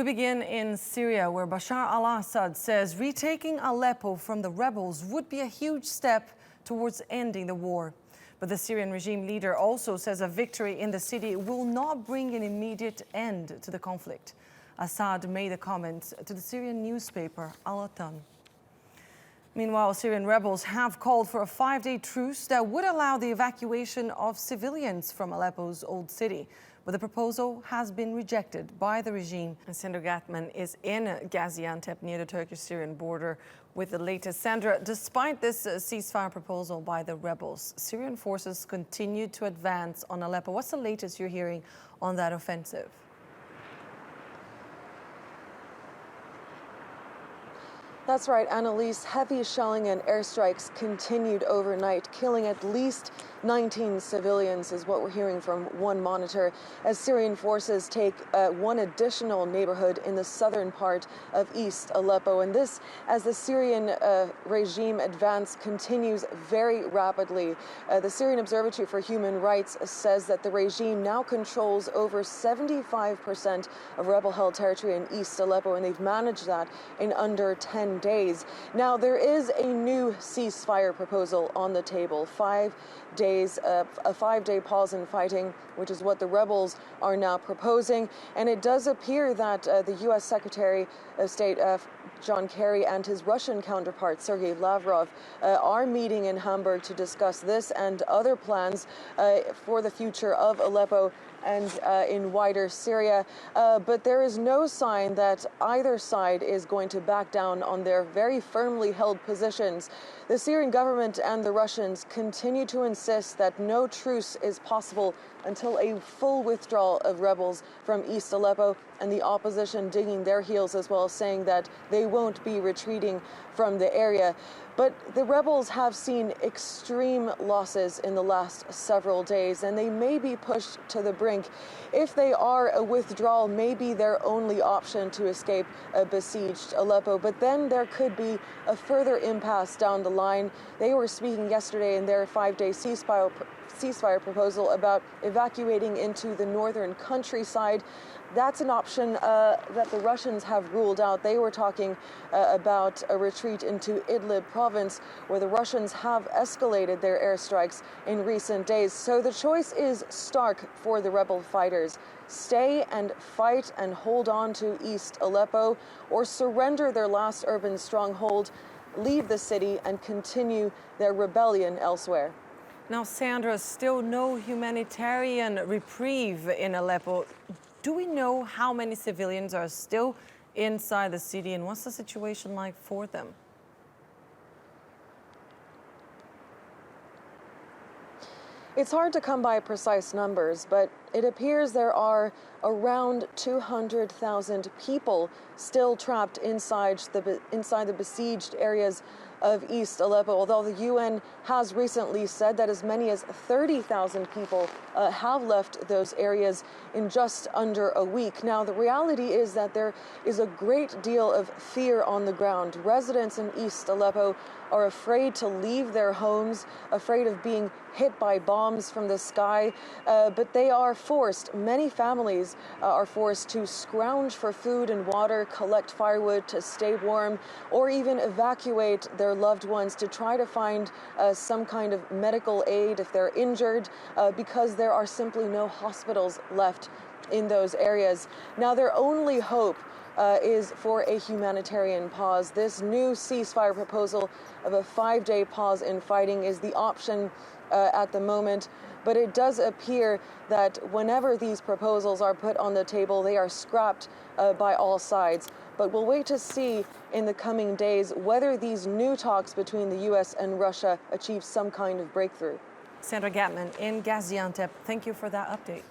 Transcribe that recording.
We begin in Syria, where Bashar al-Assad says retaking Aleppo from the rebels would be a huge step towards ending the war. But the Syrian regime leader also says a victory in the city will not bring an immediate end to the conflict. Assad made the comments to the Syrian newspaper Al-Watan. Meanwhile, Syrian rebels have called for a 5-day truce that would allow the evacuation of civilians from Aleppo's old city. But the proposal has been rejected by the regime. And Sandra Gathmann is in Gaziantep near the Turkish-Syrian border with the latest. Sandra, despite this ceasefire proposal by the rebels, Syrian forces continue to advance on Aleppo. What's the latest you're hearing on that offensive? That's right, Annalise. Heavy shelling and airstrikes continued overnight, killing at least 19 civilians is what we're hearing from one monitor, as Syrian forces take one additional neighborhood in the southern part of East Aleppo. And this as the Syrian regime advance continues very rapidly. The Syrian Observatory for Human Rights says that the regime now controls over 75% of rebel-held territory in East Aleppo, and they've managed that in under 10 days. Now, there is a new ceasefire proposal on the table. 5 days, a 5-day pause in fighting, which is what the rebels are now proposing. And it does appear that the U.S. Secretary of State John Kerry and his Russian counterpart Sergei Lavrov are meeting in Hamburg to discuss this and other plans for the future of Aleppo and in wider Syria. But there is no sign that either side is going to back down on their very firmly held positions. The Syrian government and the Russians continue to insist that no truce is possible until a full withdrawal of rebels from East Aleppo, and the opposition digging their heels as well, saying that they won't be retreating from the area. But the rebels have seen extreme losses in the last several days, and they may be pushed to the brink. If they are, a withdrawal may be their only option to escape a besieged Aleppo. But then there could be a further impasse down the line. They were speaking yesterday in their 5-day ceasefire proposal about evacuating into the northern countryside. That's an option that the Russians have ruled out. They were talking about a retreat into Idlib province, where the Russians have escalated their airstrikes in recent days. So the choice is stark for the rebel fighters. Stay and fight and hold on to East Aleppo, or surrender their last urban stronghold, leave the city and continue their rebellion elsewhere. Now, Sandra, still no humanitarian reprieve in Aleppo. Do we know how many civilians are still inside the city, and what's the situation like for them? It's hard to come by precise numbers, but it appears there are around 200,000 people still trapped inside the besieged areas of East Aleppo, although the UN has recently said that as many as 30,000 people have left those areas in just under a week. Now, the reality is that there is a great deal of fear on the ground. Residents in East Aleppo are afraid to leave their homes, afraid of being hit by bombs from the sky, but they are forced, many families are forced to scrounge for food and water, collect firewood to stay warm, or even evacuate their loved ones to try to find some kind of medical aid if they're injured, because there are simply no hospitals left in those areas. Now, their only hope is for a humanitarian pause. This new ceasefire proposal of a 5-day pause in fighting is the option at the moment, but it does appear that whenever these proposals are put on the table, they are scrapped by all sides. But we'll wait to see in the coming days whether these new talks between the U.S. and Russia achieve some kind of breakthrough. Sandra Gathmann in Gaziantep, thank you for that update.